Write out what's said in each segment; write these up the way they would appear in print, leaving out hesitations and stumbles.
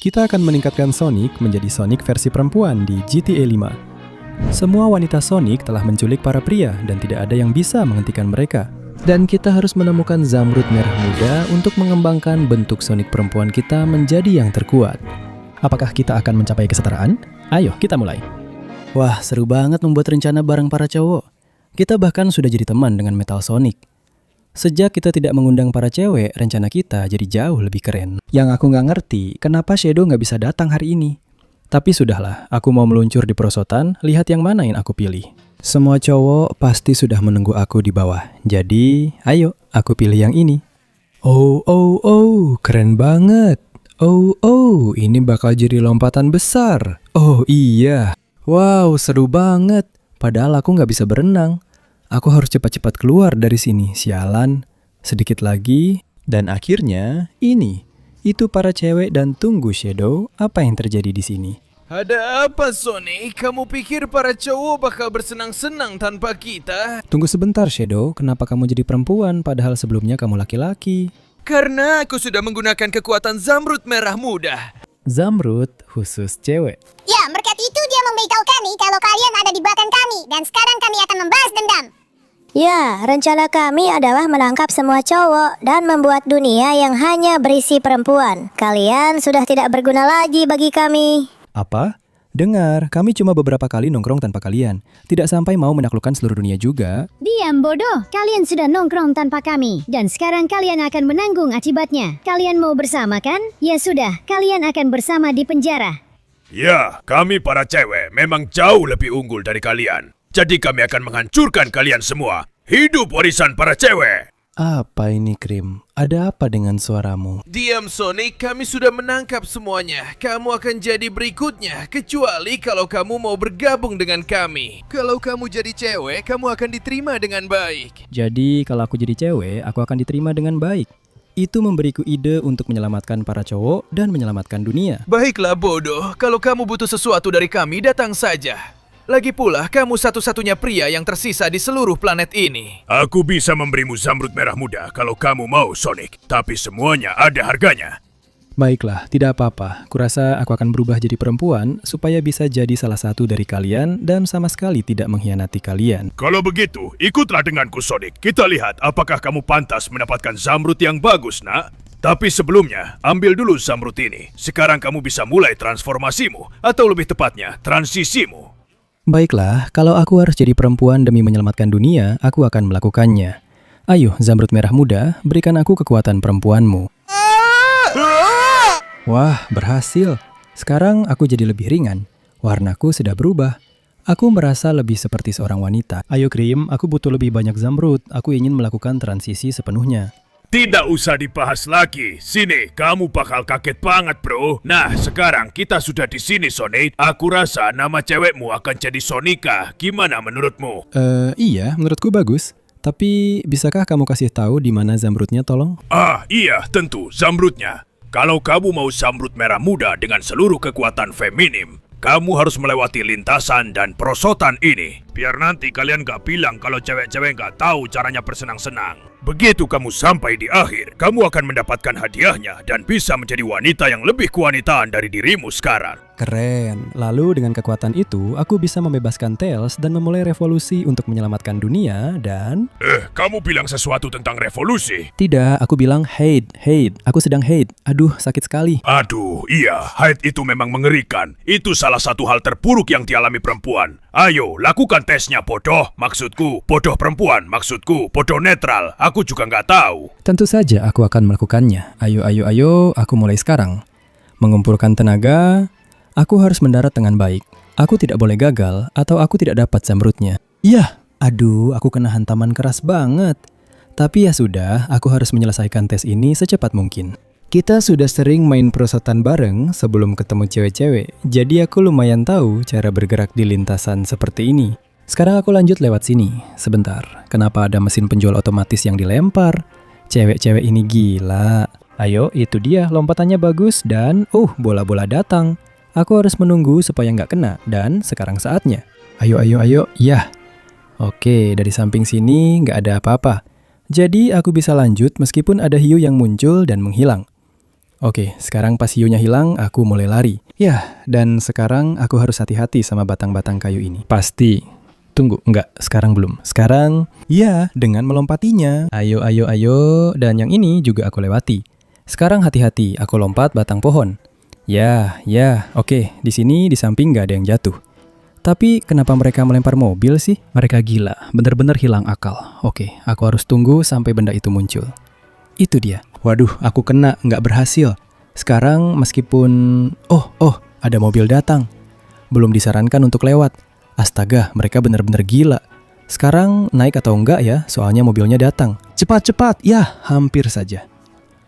kita akan meningkatkan Sonic menjadi Sonic versi perempuan di GTA 5. Semua wanita Sonic telah menculik para pria dan tidak ada yang bisa menghentikan mereka. Dan kita harus menemukan Zamrud merah muda untuk mengembangkan bentuk Sonic perempuan kita menjadi yang terkuat. Apakah kita akan mencapai kesetaraan? Ayo, kita mulai. Wah, seru banget membuat rencana bareng para cowok. Kita bahkan sudah jadi teman dengan Metal Sonic. Sejak kita tidak mengundang para cewek, rencana kita jadi jauh lebih keren. Yang aku nggak ngerti, kenapa Shadow nggak bisa datang hari ini. Tapi sudahlah, aku mau meluncur di perosotan, lihat yang mana yang aku pilih. Semua cowok pasti sudah menunggu aku di bawah. Jadi, ayo, aku pilih yang ini. Oh, keren banget. Oh, ini bakal jadi lompatan besar. Oh iya, wow, seru banget. Padahal aku nggak bisa berenang. Aku harus cepat-cepat keluar dari sini, sialan. Sedikit lagi, dan akhirnya ini. Itu para cewek dan tunggu Shadow, apa yang terjadi di sini? Ada apa Sonic? Kamu pikir para cowok bakal bersenang-senang tanpa kita? Tunggu sebentar Shadow, kenapa kamu jadi perempuan padahal sebelumnya kamu laki-laki? Karena aku sudah menggunakan kekuatan Zamrud merah muda. Zamrud khusus cewek. Ya, berkat itu dia memberitahu kami kalau kalian ada di belakang kami dan sekarang kami akan membalas dendam. Ya, rencana kami adalah menangkap semua cowok dan membuat dunia yang hanya berisi perempuan. Kalian sudah tidak berguna lagi bagi kami. Apa? Dengar, kami cuma beberapa kali nongkrong tanpa kalian. Tidak sampai mau menaklukkan seluruh dunia juga. Diam bodoh, kalian sudah nongkrong tanpa kami. Dan sekarang kalian akan menanggung akibatnya. Kalian mau bersama kan? Ya sudah, kalian akan bersama di penjara. Ya, kami para cewek memang jauh lebih unggul dari kalian. Jadi kami akan menghancurkan kalian semua. Hidup warisan para cewek. Apa ini, Krim? Ada apa dengan suaramu? Diam Sonic, kami sudah menangkap semuanya. Kamu akan jadi berikutnya, kecuali kalau kamu mau bergabung dengan kami. Kalau kamu jadi cewek, kamu akan diterima dengan baik. Jadi, kalau aku jadi cewek, aku akan diterima dengan baik. Itu memberiku ide untuk menyelamatkan para cowok dan menyelamatkan dunia. Baiklah bodoh, kalau kamu butuh sesuatu dari kami, datang saja. Lagi pula, kamu satu-satunya pria yang tersisa di seluruh planet ini. Aku bisa memberimu Zamrud merah muda kalau kamu mau, Sonic. Tapi semuanya ada harganya. Baiklah, tidak apa-apa. Kurasa aku akan berubah jadi perempuan supaya bisa jadi salah satu dari kalian dan sama sekali tidak mengkhianati kalian. Kalau begitu, ikutlah denganku, Sonic. Kita lihat apakah kamu pantas mendapatkan Zamrud yang bagus, nak. Tapi sebelumnya, ambil dulu Zamrud ini. Sekarang kamu bisa mulai transformasimu, atau lebih tepatnya, transisimu. Baiklah, kalau aku harus jadi perempuan demi menyelamatkan dunia, aku akan melakukannya. Ayo, Zamrud merah muda, berikan aku kekuatan perempuanmu. Wah, berhasil. Sekarang aku jadi lebih ringan. Warnaku sudah berubah. Aku merasa lebih seperti seorang wanita. Ayo Krim, aku butuh lebih banyak Zamrud. Aku ingin melakukan transisi sepenuhnya. Tidak usah dibahas lagi. Sini, kamu bakal kaget banget, bro. Nah, sekarang kita sudah di sini, Sonic. Aku rasa nama cewekmu akan jadi Sonika. Gimana menurutmu? Iya, menurutku bagus. Tapi, bisakah kamu kasih tahu di mana Zamrudnya, tolong? Iya, tentu, Zamrudnya. Kalau kamu mau Zamrud merah muda dengan seluruh kekuatan feminim, kamu harus melewati lintasan dan perosotan ini. Biar nanti kalian gak bilang kalau cewek-cewek gak tahu caranya bersenang-senang. Begitu kamu sampai di akhir, kamu akan mendapatkan hadiahnya dan bisa menjadi wanita yang lebih kewanitaan dari dirimu sekarang. Keren. Lalu dengan kekuatan itu, aku bisa membebaskan Tails dan memulai revolusi untuk menyelamatkan dunia dan... Kamu bilang sesuatu tentang revolusi? Tidak, aku bilang hate. Aku sedang hate. Aduh, sakit sekali. Aduh, iya, hate itu memang mengerikan. Itu salah satu hal terburuk yang dialami perempuan. Ayo, lakukan tesnya, bodoh. Maksudku, bodoh perempuan. Maksudku, bodoh netral. Aku juga nggak tahu. Tentu saja aku akan melakukannya. Ayo, aku mulai sekarang. Mengumpulkan tenaga, aku harus mendarat dengan baik. Aku tidak boleh gagal atau aku tidak dapat Zamrudnya. Yah, aduh, aku kena hantaman keras banget. Tapi ya sudah, aku harus menyelesaikan tes ini secepat mungkin. Kita sudah sering main perosotan bareng sebelum ketemu cewek-cewek, jadi aku lumayan tahu cara bergerak di lintasan seperti ini. Sekarang aku lanjut lewat sini. Sebentar, kenapa ada mesin penjual otomatis yang dilempar? Cewek-cewek ini gila. Ayo, itu dia, lompatannya bagus dan... bola-bola datang. Aku harus menunggu supaya nggak kena, dan sekarang saatnya. Ayo, yah. Oke, dari samping sini nggak ada apa-apa. Jadi aku bisa lanjut meskipun ada hiu yang muncul dan menghilang. Oke, sekarang pas hiunya hilang, aku mulai lari. Ya, dan sekarang aku harus hati-hati sama batang-batang kayu ini. Pasti. Tunggu, enggak, sekarang belum. Sekarang, ya, dengan melompatinya. Ayo, ayo, ayo, dan yang ini juga aku lewati. Sekarang hati-hati, aku lompat batang pohon. Ya, oke, di sini di samping nggak ada yang jatuh. Tapi kenapa mereka melempar mobil sih? Mereka gila, bener-bener hilang akal. Oke, aku harus tunggu sampai benda itu muncul. Itu dia. Waduh, aku kena, nggak berhasil. Sekarang meskipun... Oh, ada mobil datang. Belum disarankan untuk lewat. Astaga, mereka bener-bener gila. Sekarang naik atau enggak ya, soalnya mobilnya datang. Cepat, ya, hampir saja.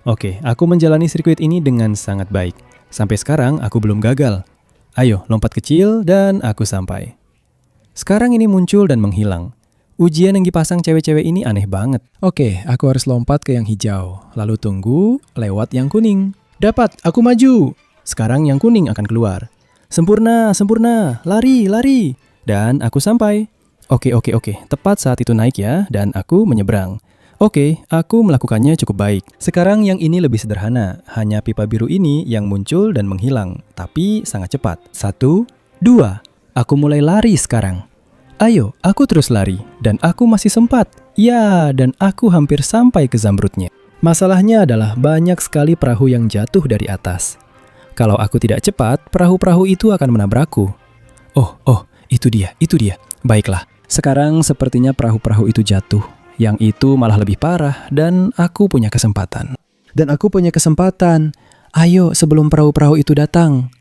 Oke, aku menjalani sirkuit ini dengan sangat baik. Sampai sekarang aku belum gagal. Ayo, lompat kecil dan aku sampai. Sekarang ini muncul dan menghilang. Ujian yang dipasang cewek-cewek ini aneh banget. Oke, aku harus lompat ke yang hijau. Lalu tunggu, lewat yang kuning. Dapat, aku maju. Sekarang yang kuning akan keluar. Sempurna, lari. Dan aku sampai. Oke. Tepat saat itu naik ya, dan aku menyeberang. Oke, aku melakukannya cukup baik. Sekarang yang ini lebih sederhana. Hanya pipa biru ini yang muncul dan menghilang. Tapi sangat cepat. 1, 2. Aku mulai lari sekarang. Ayo, aku terus lari. Dan aku masih sempat. Ya, dan aku hampir sampai ke zamrudnya. Masalahnya adalah banyak sekali perahu yang jatuh dari atas. Kalau aku tidak cepat, perahu-perahu itu akan menabrakku. Oh, itu dia. Baiklah, sekarang sepertinya perahu-perahu itu jatuh. Yang itu malah lebih parah dan aku punya kesempatan. Ayo, sebelum perahu-perahu itu datang.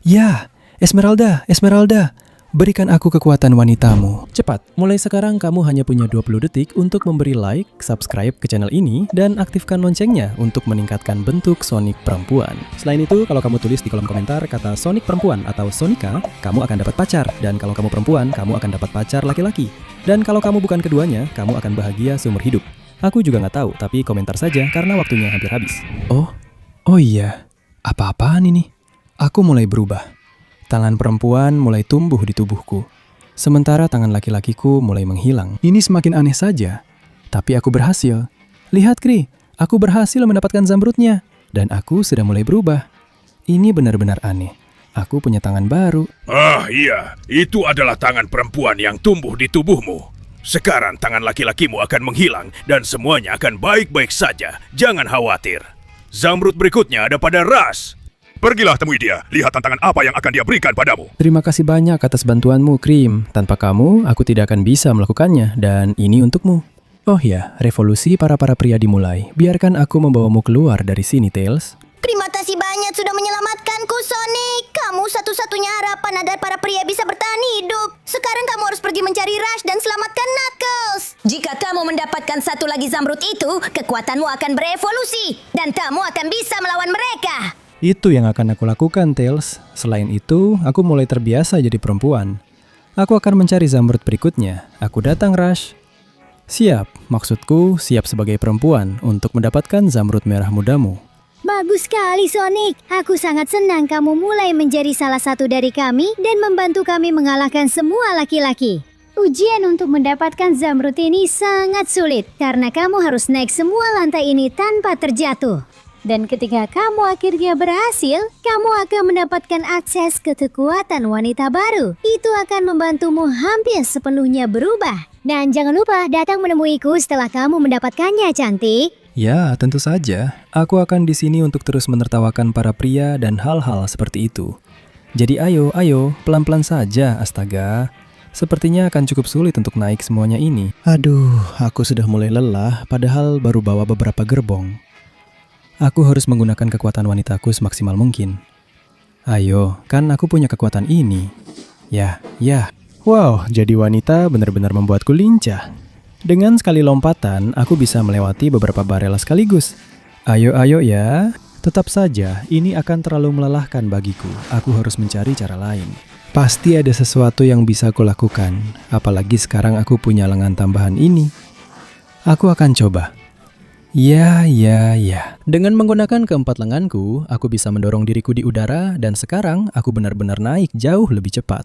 Ya, Esmeralda. Berikan aku kekuatan wanitamu. Cepat, mulai sekarang kamu hanya punya 20 detik untuk memberi like, subscribe ke channel ini, dan aktifkan loncengnya untuk meningkatkan bentuk Sonic perempuan. Selain itu, kalau kamu tulis di kolom komentar kata Sonic perempuan atau Sonika, kamu akan dapat pacar. Dan kalau kamu perempuan, kamu akan dapat pacar laki-laki. Dan kalau kamu bukan keduanya, kamu akan bahagia seumur hidup. Aku juga nggak tahu, tapi komentar saja karena waktunya hampir habis. Oh iya, apa-apaan ini? Aku mulai berubah. Tangan perempuan mulai tumbuh di tubuhku. Sementara tangan laki-lakiku mulai menghilang. Ini semakin aneh saja. Tapi aku berhasil. Lihat, Kri. Aku berhasil mendapatkan zamrudnya. Dan aku sudah mulai berubah. Ini benar-benar aneh. Aku punya tangan baru. Ah iya, itu adalah tangan perempuan yang tumbuh di tubuhmu. Sekarang tangan laki-lakimu akan menghilang dan semuanya akan baik-baik saja. Jangan khawatir. Zamrud berikutnya ada pada Rush. Pergilah temui dia, lihat tantangan apa yang akan dia berikan padamu. Terima kasih banyak atas bantuanmu, Krim. Tanpa kamu, aku tidak akan bisa melakukannya, dan ini untukmu. Oh ya, revolusi para pria dimulai. Biarkan aku membawamu keluar dari sini, Tails. Terima kasih banyak sudah menyelamatkanku, Sonic. Kamu satu-satunya harapan agar para pria bisa bertahan hidup. Sekarang kamu harus pergi mencari Rush dan selamatkan Knuckles. Jika kamu mendapatkan satu lagi zamrud itu, kekuatanmu akan berevolusi. Dan kamu akan bisa melawan mereka. Itu yang akan aku lakukan, Tails. Selain itu, aku mulai terbiasa jadi perempuan. Aku akan mencari zamrud berikutnya. Aku datang, Rush. Siap, maksudku siap sebagai perempuan untuk mendapatkan zamrud merah mudamu. Bagus sekali, Sonic. Aku sangat senang kamu mulai menjadi salah satu dari kami dan membantu kami mengalahkan semua laki-laki. Ujian untuk mendapatkan zamrud ini sangat sulit karena kamu harus naik semua lantai ini tanpa terjatuh. Dan ketika kamu akhirnya berhasil, kamu akan mendapatkan akses ke kekuatan wanita baru. Itu akan membantumu hampir sepenuhnya berubah. Dan jangan lupa datang menemuiku setelah kamu mendapatkannya, cantik. Ya, tentu saja. Aku akan di sini untuk terus menertawakan para pria dan hal-hal seperti itu. Jadi ayo, pelan-pelan saja, astaga. Sepertinya akan cukup sulit untuk naik semuanya ini. Aduh, aku sudah mulai lelah, padahal baru bawa beberapa gerbong. Aku harus menggunakan kekuatan wanitaku semaksimal mungkin. Ayo, kan aku punya kekuatan ini. Ya. Wow, jadi wanita benar-benar membuatku lincah. Dengan sekali lompatan, aku bisa melewati beberapa barel sekaligus. Ayo ya. Tetap saja, ini akan terlalu melelahkan bagiku. Aku harus mencari cara lain. Pasti ada sesuatu yang bisa aku lakukan. Apalagi sekarang aku punya lengan tambahan ini. Aku akan coba. Ya. Dengan menggunakan keempat lenganku, aku bisa mendorong diriku di udara dan sekarang aku benar-benar naik jauh lebih cepat.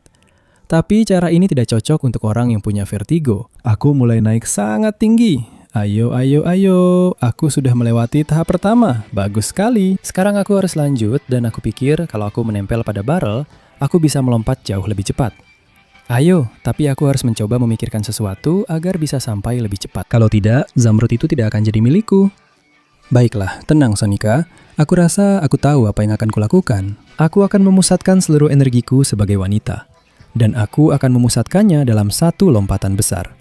Tapi cara ini tidak cocok untuk orang yang punya vertigo. Aku mulai naik sangat tinggi. Ayo, ayo, ayo. Aku sudah melewati tahap pertama. Bagus sekali. Sekarang aku harus lanjut dan aku pikir kalau aku menempel pada barrel, aku bisa melompat jauh lebih cepat. Ayo, tapi aku harus mencoba memikirkan sesuatu agar bisa sampai lebih cepat. Kalau tidak, zamrud itu tidak akan jadi milikku. Baiklah, tenang Sonika. Aku rasa aku tahu apa yang akan kulakukan. Aku akan memusatkan seluruh energiku sebagai wanita. Dan aku akan memusatkannya dalam satu lompatan besar.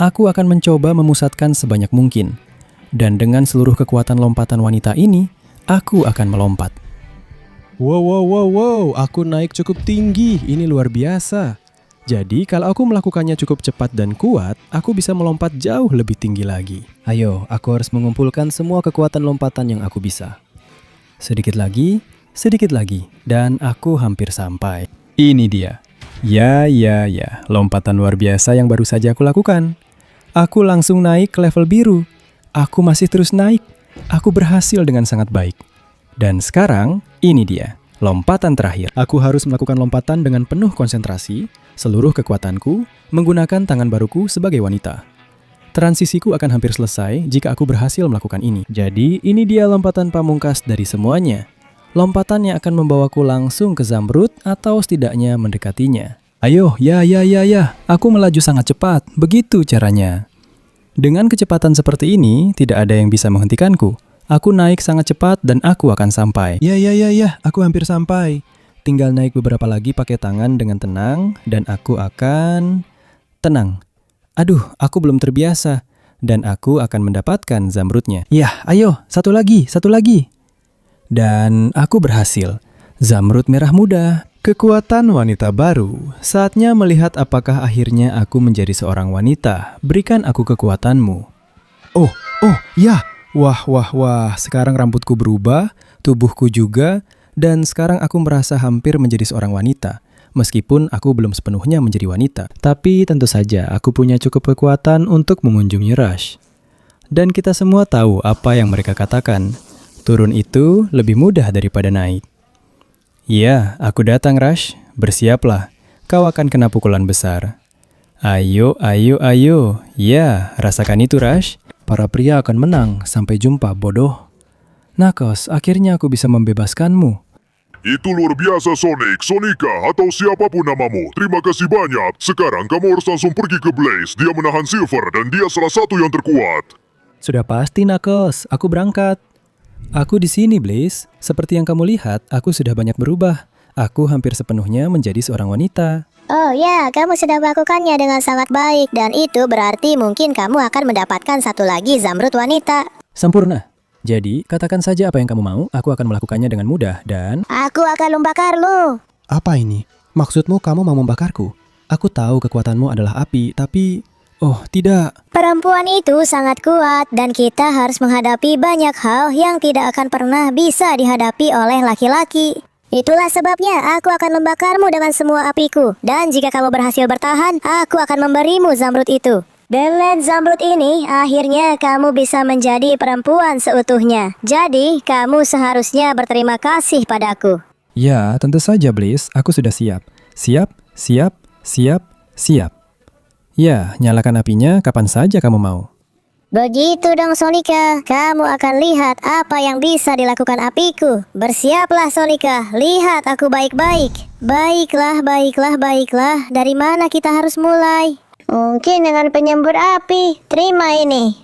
Aku akan mencoba memusatkan sebanyak mungkin. Dan dengan seluruh kekuatan lompatan wanita ini, aku akan melompat. Wow, aku naik cukup tinggi. Ini luar biasa. Jadi, kalau aku melakukannya cukup cepat dan kuat, aku bisa melompat jauh lebih tinggi lagi. Ayo, aku harus mengumpulkan semua kekuatan lompatan yang aku bisa. Sedikit lagi, dan aku hampir sampai. Ini dia. Ya, lompatan luar biasa yang baru saja aku lakukan. Aku langsung naik ke level biru. Aku masih terus naik. Aku berhasil dengan sangat baik. Dan sekarang, ini dia. Lompatan terakhir. Aku harus melakukan lompatan dengan penuh konsentrasi, seluruh kekuatanku, menggunakan tangan baruku sebagai wanita. Transisiku akan hampir selesai jika aku berhasil melakukan ini. Jadi, ini dia lompatan pamungkas dari semuanya. Lompatan yang akan membawaku langsung ke zamrud atau setidaknya mendekatinya. Ayo, ya. Aku melaju sangat cepat. Begitu caranya. Dengan kecepatan seperti ini, tidak ada yang bisa menghentikanku. Aku naik sangat cepat dan aku akan sampai. Ya. Aku hampir sampai. Tinggal naik beberapa lagi pakai tangan dengan tenang dan aku akan... Tenang. Aduh, aku belum terbiasa. Dan aku akan mendapatkan zamrudnya. Ya, ayo, satu lagi. Dan aku berhasil. Zamrud merah muda. Kekuatan wanita baru. Saatnya melihat apakah akhirnya aku menjadi seorang wanita. Berikan aku kekuatanmu. Oh, ya. Wah. Sekarang rambutku berubah, tubuhku juga, dan sekarang aku merasa hampir menjadi seorang wanita. Meskipun aku belum sepenuhnya menjadi wanita. Tapi tentu saja aku punya cukup kekuatan untuk mengunjungi Rush. Dan kita semua tahu apa yang mereka katakan. Turun itu lebih mudah daripada naik. Ya, aku datang Rush. Bersiaplah. Kau akan kena pukulan besar. Ayo. Ya, rasakan itu Rush. Para pria akan menang. Sampai jumpa, bodoh. Knuckles, akhirnya aku bisa membebaskanmu. Itu luar biasa Sonic, Sonika, atau siapapun namamu. Terima kasih banyak. Sekarang kamu harus langsung pergi ke Blaze. Dia menahan Silver dan dia salah satu yang terkuat. Sudah pasti Knuckles, aku berangkat. Aku di sini, Blaze. Seperti yang kamu lihat, aku sudah banyak berubah. Aku hampir sepenuhnya menjadi seorang wanita. Oh ya, kamu sudah melakukannya dengan sangat baik. Dan itu berarti mungkin kamu akan mendapatkan satu lagi zamrud wanita. Sempurna. Jadi, katakan saja apa yang kamu mau, aku akan melakukannya dengan mudah dan... Aku akan membakarmu. Apa ini? Maksudmu kamu mau membakarku? Aku tahu kekuatanmu adalah api, tapi... Oh, tidak. Perempuan itu sangat kuat dan kita harus menghadapi banyak hal yang tidak akan pernah bisa dihadapi oleh laki-laki. Itulah sebabnya aku akan membakarmu dengan semua apiku. Dan jika kamu berhasil bertahan, aku akan memberimu zamrud itu. Dengan zamrud ini, akhirnya kamu bisa menjadi perempuan seutuhnya. Jadi, kamu seharusnya berterima kasih padaku. Ya, tentu saja, Bliss. Aku sudah siap. Siap. Ya, nyalakan apinya kapan saja kamu mau. Begitu dong Sonika, kamu akan lihat apa yang bisa dilakukan apiku. Bersiaplah Sonika, lihat aku baik-baik. Baiklah. Dari mana kita harus mulai? Mungkin dengan penyembur api. Terima ini.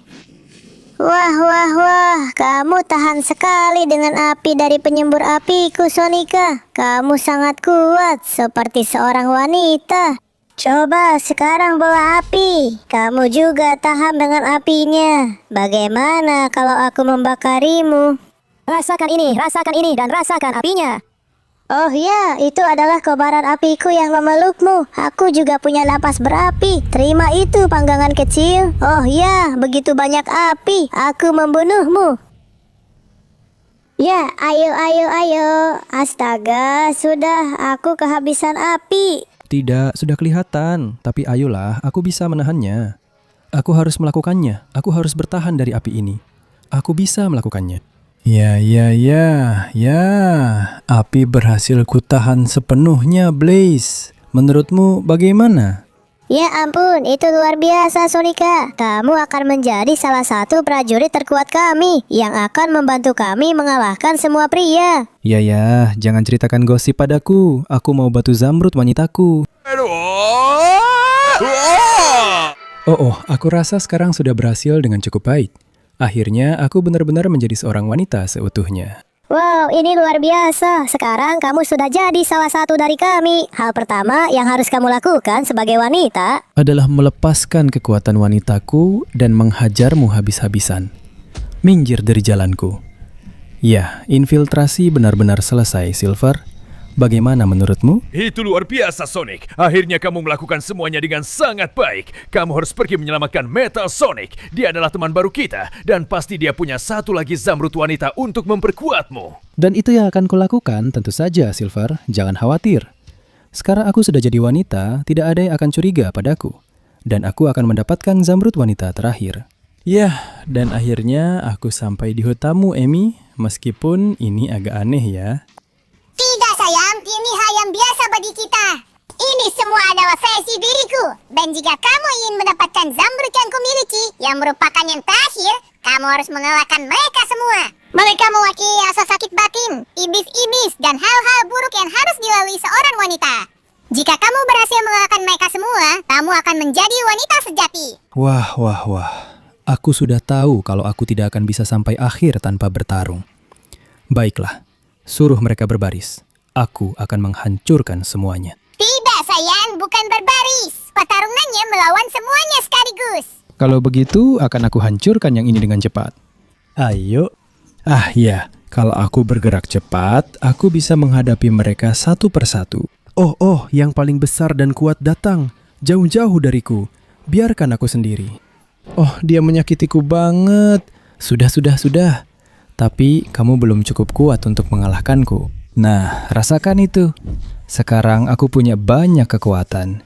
Wah, kamu tahan sekali dengan api dari penyembur apiku Sonika. Kamu sangat kuat, seperti seorang wanita. Coba sekarang bawa api. Kamu juga tahan dengan apinya. Bagaimana kalau aku membakarimu? Rasakan ini, dan rasakan apinya. Oh ya, itu adalah kobaran apiku yang memelukmu. Aku juga punya napas berapi. Terima itu panggangan kecil. Oh ya, begitu banyak api. Aku membunuhmu. Ya, ayo. Astaga, sudah. Aku kehabisan api. Tidak, sudah kelihatan. Tapi ayolah, aku bisa menahannya. Aku harus melakukannya. Aku harus bertahan dari api ini. Aku bisa melakukannya. Ya. Api berhasil kutahan sepenuhnya, Blaze. Menurutmu bagaimana? Ya ampun, itu luar biasa Sonika. Kamu akan menjadi salah satu prajurit terkuat kami yang akan membantu kami mengalahkan semua pria. Ya, jangan ceritakan gosip padaku. Aku mau batu zamrud wanitaku. Oh, aku rasa sekarang sudah berhasil dengan cukup baik. Akhirnya aku benar-benar menjadi seorang wanita seutuhnya. Wow, ini luar biasa. Sekarang kamu sudah jadi salah satu dari kami. Hal pertama yang harus kamu lakukan sebagai wanita Adalah melepaskan kekuatan wanitaku dan menghajarmu habis-habisan. Minggir dari jalanku. Ya, infiltrasi benar-benar selesai, Silver. Bagaimana menurutmu? Itu luar biasa, Sonic. Akhirnya kamu melakukan semuanya dengan sangat baik. Kamu harus pergi menyelamatkan Metal Sonic. Dia adalah teman baru kita, dan pasti dia punya satu lagi zamrud wanita untuk memperkuatmu. Dan itu yang akan kulakukan, tentu saja, Silver. Jangan khawatir. Sekarang aku sudah jadi wanita, tidak ada yang akan curiga padaku. Dan aku akan mendapatkan zamrud wanita terakhir. Ya, dan akhirnya aku sampai di hutamu, Amy. Meskipun ini agak aneh ya. Tidak sayang, ini hal yang biasa bagi kita. Ini semua adalah versi diriku. Dan jika kamu ingin mendapatkan zamrud yang kumiliki, yang merupakan yang terakhir, kamu harus mengalahkan mereka semua. Mereka mewakili rasa sakit batin, iblis-iblis, dan hal-hal buruk yang harus dilalui seorang wanita. Jika kamu berhasil mengalahkan mereka semua, kamu akan menjadi wanita sejati. Wah. Aku sudah tahu kalau aku tidak akan bisa sampai akhir tanpa bertarung. Baiklah. Suruh mereka berbaris. Aku akan menghancurkan semuanya. Tidak sayang, bukan berbaris. Pertarungannya melawan semuanya sekaligus. Kalau begitu, akan aku hancurkan yang ini dengan cepat. Ayo. Ya, kalau aku bergerak cepat, aku bisa menghadapi mereka satu persatu. Oh, yang paling besar dan kuat datang. Jauh-jauh dariku. Biarkan aku sendiri. Oh, dia menyakitiku banget. Sudah. Tapi kamu belum cukup kuat untuk mengalahkanku. Nah, rasakan itu. Sekarang aku punya banyak kekuatan.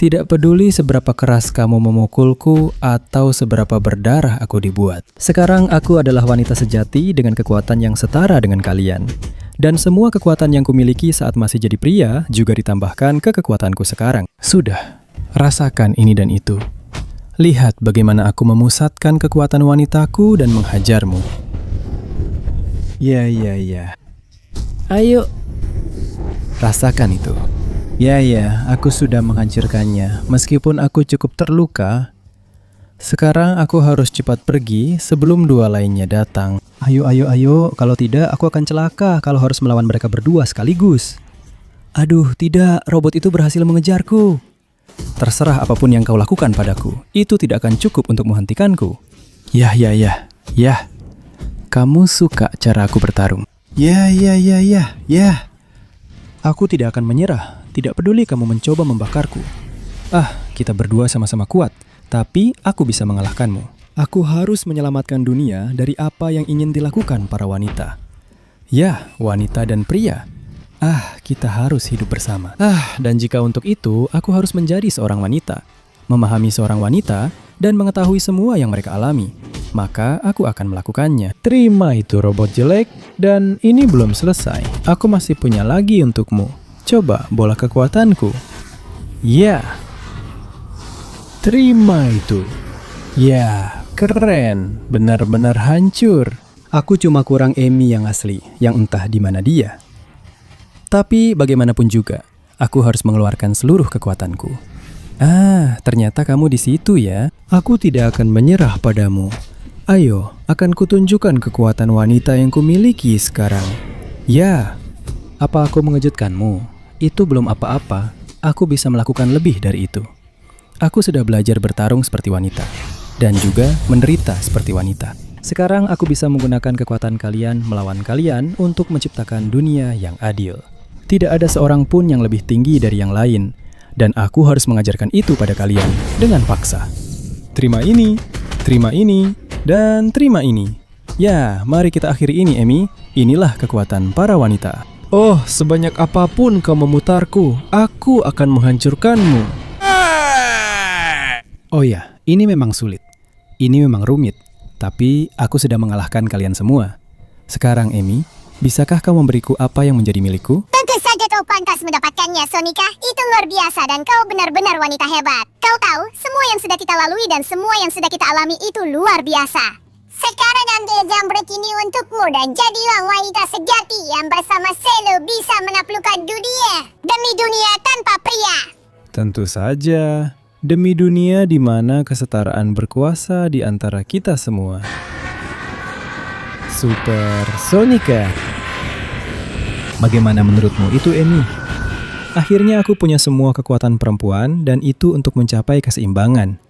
Tidak peduli seberapa keras kamu memukulku atau seberapa berdarah aku dibuat. Sekarang aku adalah wanita sejati dengan kekuatan yang setara dengan kalian. Dan semua kekuatan yang kumiliki saat masih jadi pria juga ditambahkan ke kekuatanku sekarang. Sudah, rasakan ini dan itu. Lihat bagaimana aku memusatkan kekuatan wanitaku dan menghajarmu. Ya. Ayo. Rasakan itu. Ya, aku sudah menghancurkannya. Meskipun aku cukup terluka, sekarang aku harus cepat pergi sebelum dua lainnya datang. Ayo. Kalau tidak, aku akan celaka kalau harus melawan mereka berdua sekaligus. Aduh, tidak. Robot itu berhasil mengejarku. Terserah apapun yang kau lakukan padaku. Itu tidak akan cukup untuk menghentikanku. Ya. Kamu suka cara aku bertarung? Ya. Aku tidak akan menyerah. Tidak peduli kamu mencoba membakarku. Kita berdua sama-sama kuat. Tapi aku bisa mengalahkanmu. Aku harus menyelamatkan dunia dari apa yang ingin dilakukan para wanita. Ya, wanita dan pria. Kita harus hidup bersama. Dan jika untuk itu, aku harus menjadi seorang wanita. Memahami seorang wanita dan mengetahui semua yang mereka alami. Maka aku akan melakukannya. Terima itu robot jelek, dan ini belum selesai. Aku masih punya lagi untukmu. Coba bola kekuatanku. Ya. Terima itu. Ya, keren. Benar-benar hancur. Aku cuma kurang Amy yang asli, yang entah di mana dia. Tapi bagaimanapun juga, aku harus mengeluarkan seluruh kekuatanku. Ternyata kamu di situ ya. Aku tidak akan menyerah padamu. Ayo, akan kutunjukkan kekuatan wanita yang kumiliki sekarang. Ya, apa aku mengejutkanmu? Itu belum apa-apa. Aku bisa melakukan lebih dari itu. Aku sudah belajar bertarung seperti wanita. Dan juga menderita seperti wanita. Sekarang aku bisa menggunakan kekuatan kalian melawan kalian untuk menciptakan dunia yang adil. Tidak ada seorang pun yang lebih tinggi dari yang lain. Dan aku harus mengajarkan itu pada kalian dengan paksa. Terima ini, dan terima ini. Ya, mari kita akhiri ini, Amy. Inilah kekuatan para wanita. Oh, sebanyak apapun kau memutarku, aku akan menghancurkanmu. Oh ya, ini memang sulit. Ini memang rumit. Tapi aku sudah mengalahkan kalian semua. Sekarang, Amy, bisakah kau memberiku apa yang menjadi milikku? Tentu saja kau pantas mendapatkannya, Sonika. Itu luar biasa dan kau benar-benar wanita hebat. Kau tahu, semua yang sudah kita lalui dan semua yang sudah kita alami itu luar biasa. Sekarang ambil Zamrud ini untukmu dan jadilah wanita sejati yang bersama Selo bisa menaklukkan dunia. Demi dunia tanpa pria. Tentu saja, demi dunia di mana kesetaraan berkuasa di antara kita semua. Super Sonika. Bagaimana menurutmu itu, Emi? Akhirnya aku punya semua kekuatan perempuan dan itu untuk mencapai keseimbangan.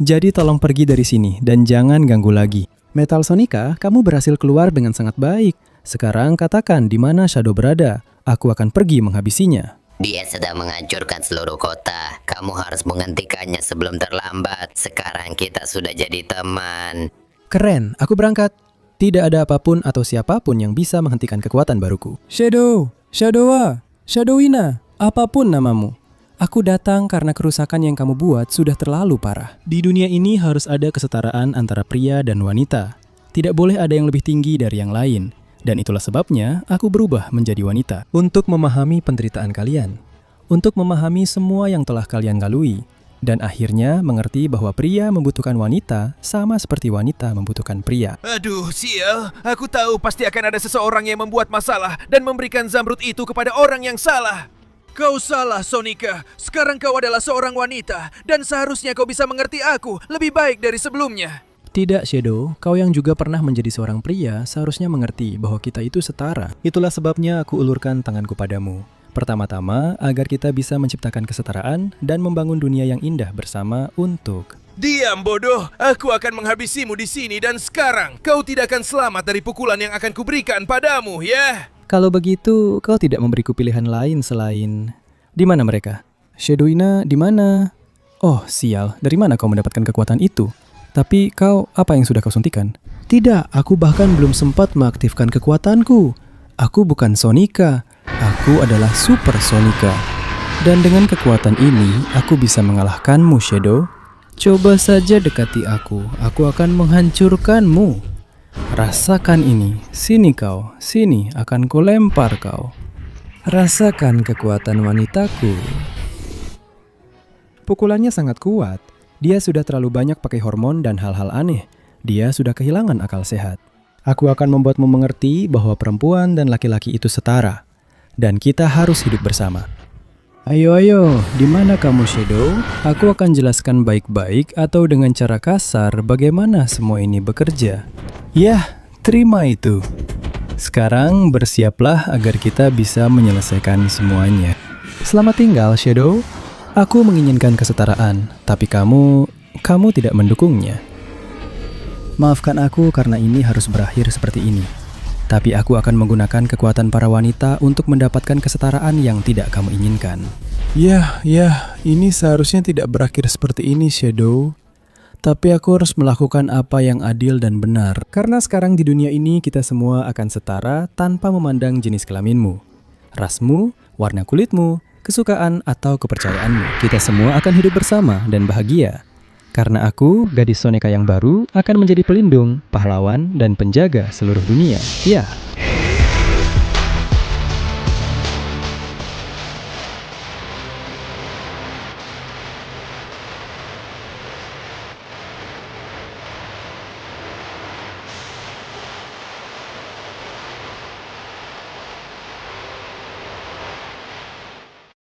Jadi tolong pergi dari sini dan jangan ganggu lagi. Metal Sonika, kamu berhasil keluar dengan sangat baik. Sekarang katakan di mana Shadow berada. Aku akan pergi menghabisinya. Dia sedang menghancurkan seluruh kota. Kamu harus menghentikannya sebelum terlambat. Sekarang kita sudah jadi teman. Keren, aku berangkat. Tidak ada apapun atau siapapun yang bisa menghentikan kekuatan baruku. Shadow, Shadowa, Shadowina, apapun namamu. Aku datang karena kerusakan yang kamu buat sudah terlalu parah. Di dunia ini harus ada kesetaraan antara pria dan wanita. Tidak boleh ada yang lebih tinggi dari yang lain. Dan itulah sebabnya aku berubah menjadi wanita. Untuk memahami penderitaan kalian. Untuk memahami semua yang telah kalian lalui. Dan akhirnya mengerti bahwa pria membutuhkan wanita sama seperti wanita membutuhkan pria. Aduh, sial. Aku tahu pasti akan ada seseorang yang membuat masalah dan memberikan Zamrud itu kepada orang yang salah. Kau salah, Sonika. Sekarang kau adalah seorang wanita dan seharusnya kau bisa mengerti aku lebih baik dari sebelumnya. Tidak, Shadow. Kau yang juga pernah menjadi seorang pria seharusnya mengerti bahwa kita itu setara. Itulah sebabnya aku ulurkan tanganku padamu. Pertama-tama, agar kita bisa menciptakan kesetaraan dan membangun dunia yang indah bersama untuk... Diam, bodoh. Aku akan menghabisimu di sini dan sekarang kau tidak akan selamat dari pukulan yang akan kuberikan padamu, ya? Kalau begitu, kau tidak memberiku pilihan lain selain... Di mana mereka? Shadowina, di mana? Oh, sial. Dari mana kau mendapatkan kekuatan itu? Tapi kau, apa yang sudah kau suntikan? Tidak, aku bahkan belum sempat mengaktifkan kekuatanku. Aku bukan Sonika. Aku adalah Super Sonika. Dan dengan kekuatan ini, aku bisa mengalahkanmu, Shadow. Coba saja dekati aku. Aku akan menghancurkanmu. Rasakan ini, sini kau, sini akan kulempar kau. Rasakan kekuatan wanitaku. Pukulannya sangat kuat. Dia sudah terlalu banyak pakai hormon dan hal-hal aneh. Dia sudah kehilangan akal sehat. Aku akan membuatmu mengerti bahwa perempuan dan laki-laki itu setara. Dan kita harus hidup bersama. Ayo, di mana kamu, Shadow? Aku akan jelaskan baik-baik atau dengan cara kasar bagaimana semua ini bekerja. Yah, terima itu. Sekarang bersiaplah agar kita bisa menyelesaikan semuanya. Selamat tinggal, Shadow. Aku menginginkan kesetaraan, tapi kamu tidak mendukungnya. Maafkan aku karena ini harus berakhir seperti ini. Tapi aku akan menggunakan kekuatan para wanita untuk mendapatkan kesetaraan yang tidak kamu inginkan. Ya, ini seharusnya tidak berakhir seperti ini, Shadow. Tapi aku harus melakukan apa yang adil dan benar. Karena sekarang di dunia ini kita semua akan setara tanpa memandang jenis kelaminmu, rasmu, warna kulitmu, kesukaan atau kepercayaanmu. Kita semua akan hidup bersama dan bahagia. Karena aku, gadis Sonika yang baru, akan menjadi pelindung, pahlawan, dan penjaga seluruh dunia. Ya.